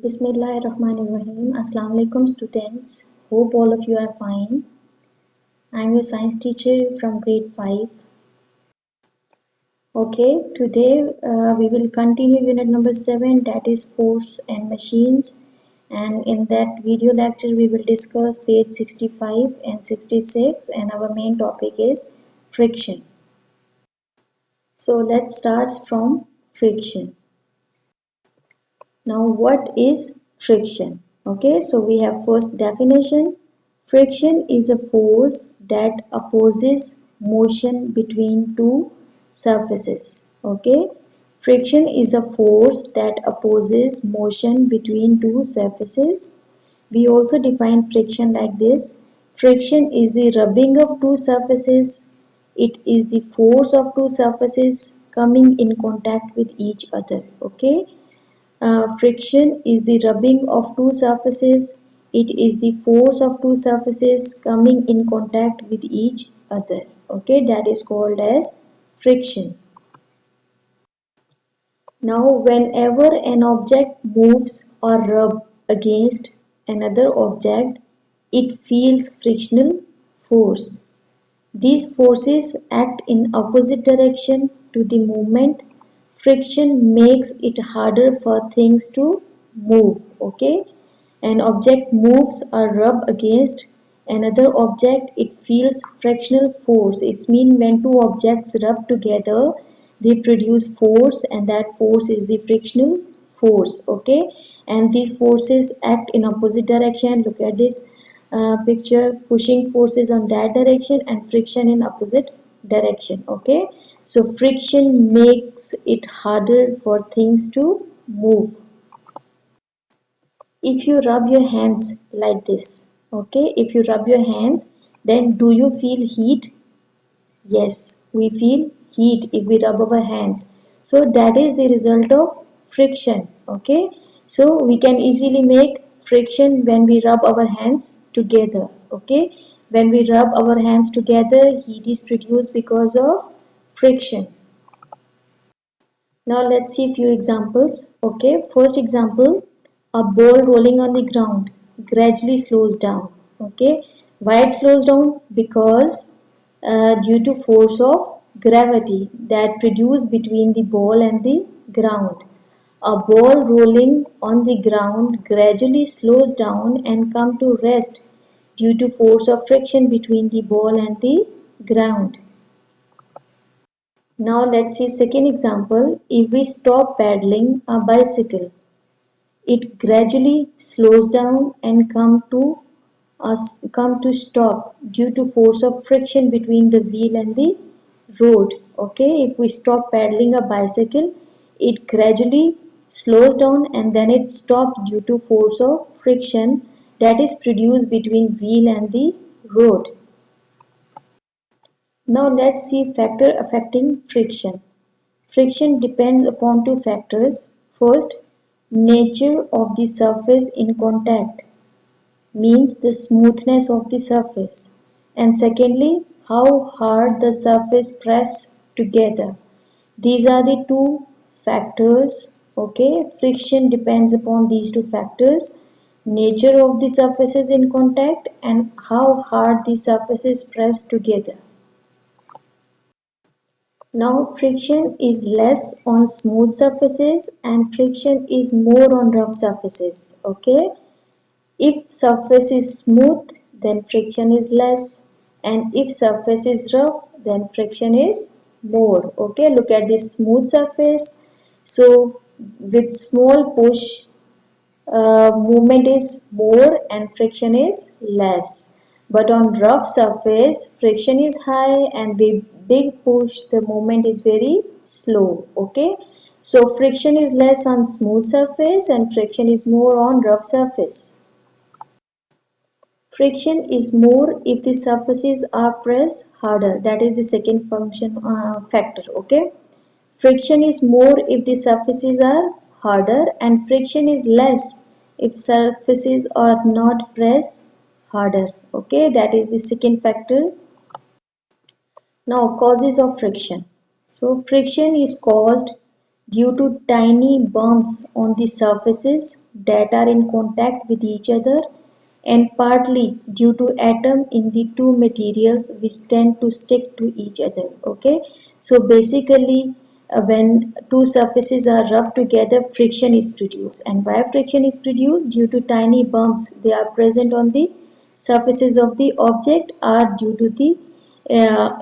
Bismillahirrahmanirrahim. Assalamu alaikum students. Hope all of you are fine. I am your science teacher from grade 5. Okay, today we will continue unit number 7, that is force and machines. And in that video lecture we will discuss page 65 and 66, and our main topic is friction. So let's start from friction. Now what is friction? Okay, so we have first definition. Friction is a force that opposes motion between two surfaces. Okay, friction is a force that opposes motion between two surfaces. We also define friction like this. Friction is the rubbing of two surfaces. It is the force of two surfaces coming in contact with each other. Okay, friction is the rubbing of two surfaces. It is the force of two surfaces coming in contact with each other. Okay, that is called as friction. Now, whenever an object moves or rubs against another object, it feels frictional force. These forces act in opposite direction to the movement. Friction makes it harder for things to move. Okay, an object moves or rub against another object, it feels frictional force. It means when two objects rub together, they produce force, and that force is the frictional force. Okay, and these forces act in opposite direction. Look at this picture, pushing forces on that direction and friction in opposite direction. Okay, so friction makes it harder for things to move. If you rub your hands like this, okay, if you rub your hands, then do you feel heat? Yes, we feel heat if we rub our hands. So that is the result of friction. Okay, so we can easily make friction when we rub our hands together. Okay, when we rub our hands together, heat is produced because of friction. Now let's see a few examples. Okay, first example, a ball rolling on the ground gradually slows down. Okay, why it slows down? Because due to force of gravity that produced between the ball and the ground. A ball rolling on the ground gradually slows down and come to rest due to force of friction between the ball and the ground. Now let's see second example. If we stop paddling a bicycle, it gradually slows down and come to stop due to force of friction between the wheel and the road. Okay, if we stop paddling a bicycle, it gradually slows down and then it stops due to force of friction that is produced between wheel and the road. Now let's see factor affecting friction. Friction depends upon two factors. First, nature of the surface in contact, means the smoothness of the surface. And secondly, how hard the surface press together. These are the two factors. Okay, friction depends upon these two factors. Nature of the surfaces in contact and how hard the surfaces press together. Now friction is less on smooth surfaces and friction is more on rough surfaces. Okay, if surface is smooth, then friction is less, and if surface is rough, then friction is more. Okay, look at this smooth surface. So with small push, movement is more and friction is less. But on rough surface, friction is high, and with big push, the movement is very slow. Okay, so friction is less on smooth surface and friction is more on rough surface. Friction is more if the surfaces are pressed harder. That is the second function factor. Okay, friction is more if the surfaces are harder, and friction is less if surfaces are not pressed harder. Okay, that is the second factor. Now causes of friction. So friction is caused due to tiny bumps on the surfaces that are in contact with each other, and partly due to atom in the two materials which tend to stick to each other. Okay, so basically when two surfaces are rubbed together, friction is produced, and why friction is produced? Due to tiny bumps they are present on the surfaces of the object, are due to the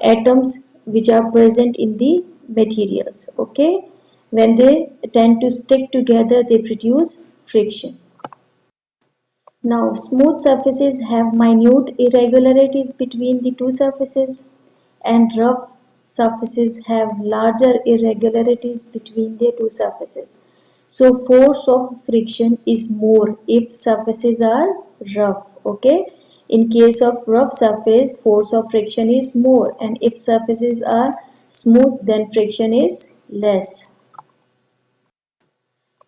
atoms which are present in the materials. Okay, when they tend to stick together they produce friction. Now, smooth surfaces have minute irregularities between the two surfaces, and rough surfaces have larger irregularities between the two surfaces. So, force of friction is more if surfaces are rough. Okay. In case of rough surface, force of friction is more, and if surfaces are smooth, then friction is less.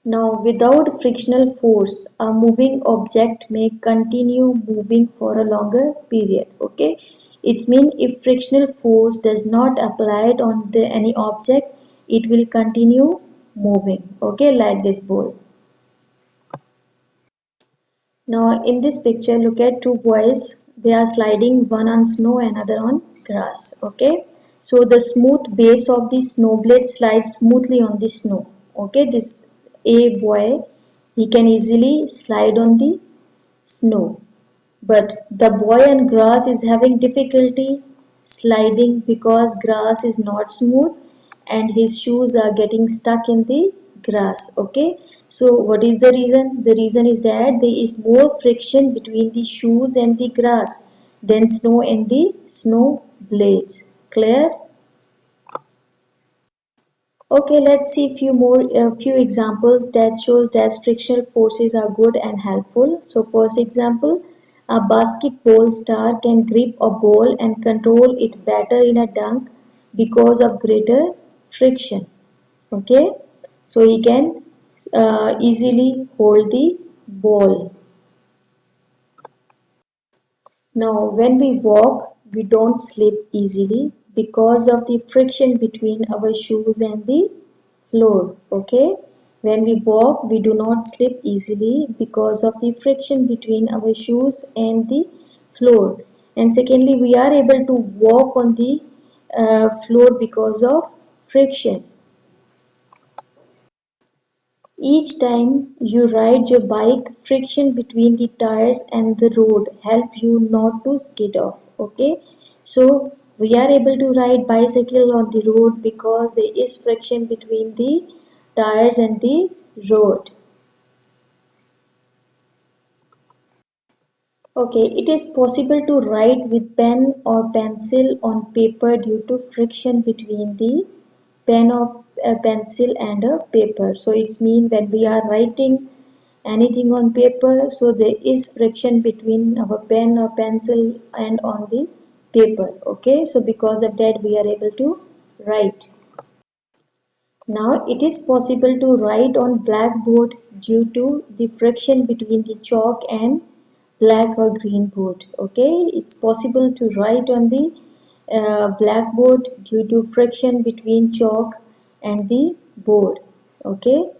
Now, without frictional force, a moving object may continue moving for a longer period. Okay, it means if frictional force does not apply it on any object, it will continue moving. Okay, like this ball. Now, in this picture, look at two boys. They are sliding, one on snow, another on grass. Okay, so the smooth base of the snow blade slides smoothly on the snow. Okay, this A boy, he can easily slide on the snow, but the boy on grass is having difficulty sliding because grass is not smooth and his shoes are getting stuck in the grass. Okay, so what is the reason? The reason is that there is more friction between the shoes and the grass than snow and the snow blades. Clear? Okay, let's see few examples that shows that frictional forces are good and helpful. So first example, a basketball star can grip a ball and control it better in a dunk because of greater friction. Okay, so he can easily hold the ball. Now, when we walk, we don't slip easily because of the friction between our shoes and the floor. Okay, when we walk, we do not slip easily because of the friction between our shoes and the floor. And secondly, we are able to walk on the floor because of friction. Each time you ride your bike, friction between the tires and the road help you not to skid off. Okay, so we are able to ride bicycle on the road because there is friction between the tires and the road. Okay, it is possible to write with pen or pencil on paper due to friction between the pen or pencil and a paper. So it's mean when we are writing anything on paper, so there is friction between our pen or pencil and on the paper. Okay, so because of that we are able to write. Now it is possible to write on blackboard due to the friction between the chalk and black or green board. Okay, it's possible to write on the blackboard due to friction between chalk and the board. Okay,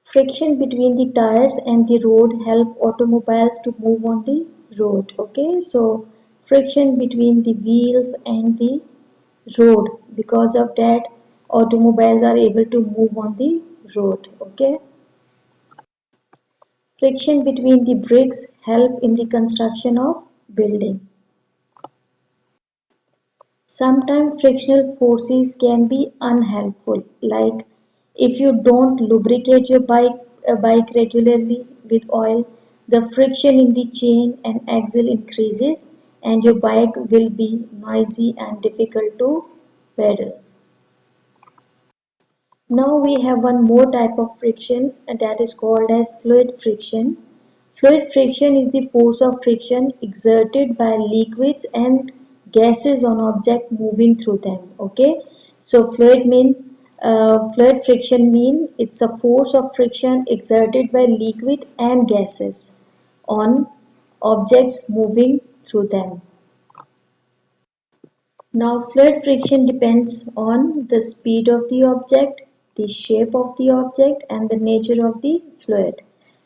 friction between the tires and the road help automobiles to move on the road. Okay, so friction between the wheels and the road, because of that automobiles are able to move on the road. Okay, friction between the bricks help in the construction of building. Sometimes frictional forces can be unhelpful, like if you don't lubricate your bike regularly with oil, the friction in the chain and axle increases and your bike will be noisy and difficult to pedal. Now we have one more type of friction, that is called as fluid friction. Fluid friction is the force of friction exerted by liquids and gases on object moving through them. Okay, so fluid friction mean it's a force of friction exerted by liquid and gases on objects moving through them. Now fluid friction depends on the speed of the object, the shape of the object and the nature of the fluid.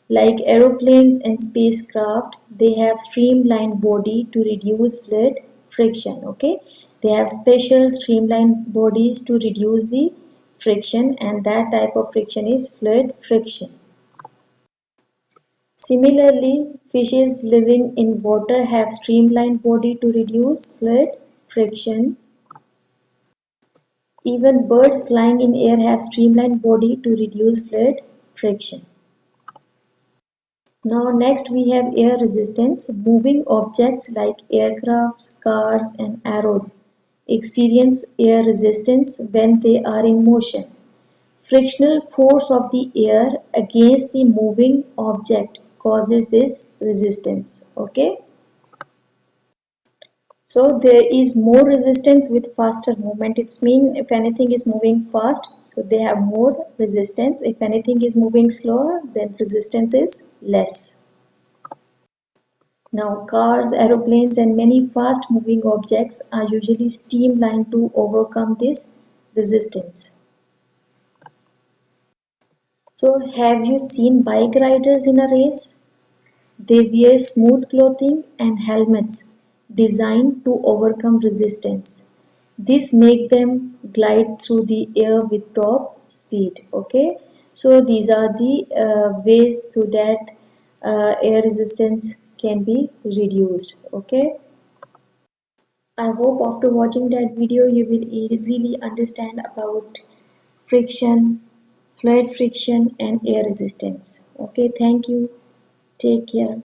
Like aeroplanes and spacecraft, they have streamlined body to reduce fluid friction. Okay, they have special streamlined bodies to reduce the friction, and that type of friction is fluid friction. Similarly, fishes living in water have streamlined body to reduce fluid friction. Even birds flying in air have streamlined body to reduce fluid friction. Now next we have air resistance. Moving objects like aircrafts, cars and arrows experience air resistance when they are in motion. Frictional force of the air against the moving object causes this resistance. Okay. So there is more resistance with faster movement. It's mean if anything is moving fast, so they have more resistance. If anything is moving slower, then resistance is less. Now cars, aeroplanes and many fast moving objects are usually streamlined to overcome this resistance. So have you seen bike riders in a race? They wear smooth clothing and helmets designed to overcome resistance. This make them glide through the air with top speed. Okay, so these are the ways through that air resistance can be reduced. Okay, I hope after watching that video you will easily understand about friction, fluid friction and air resistance. Okay, thank you. Take care.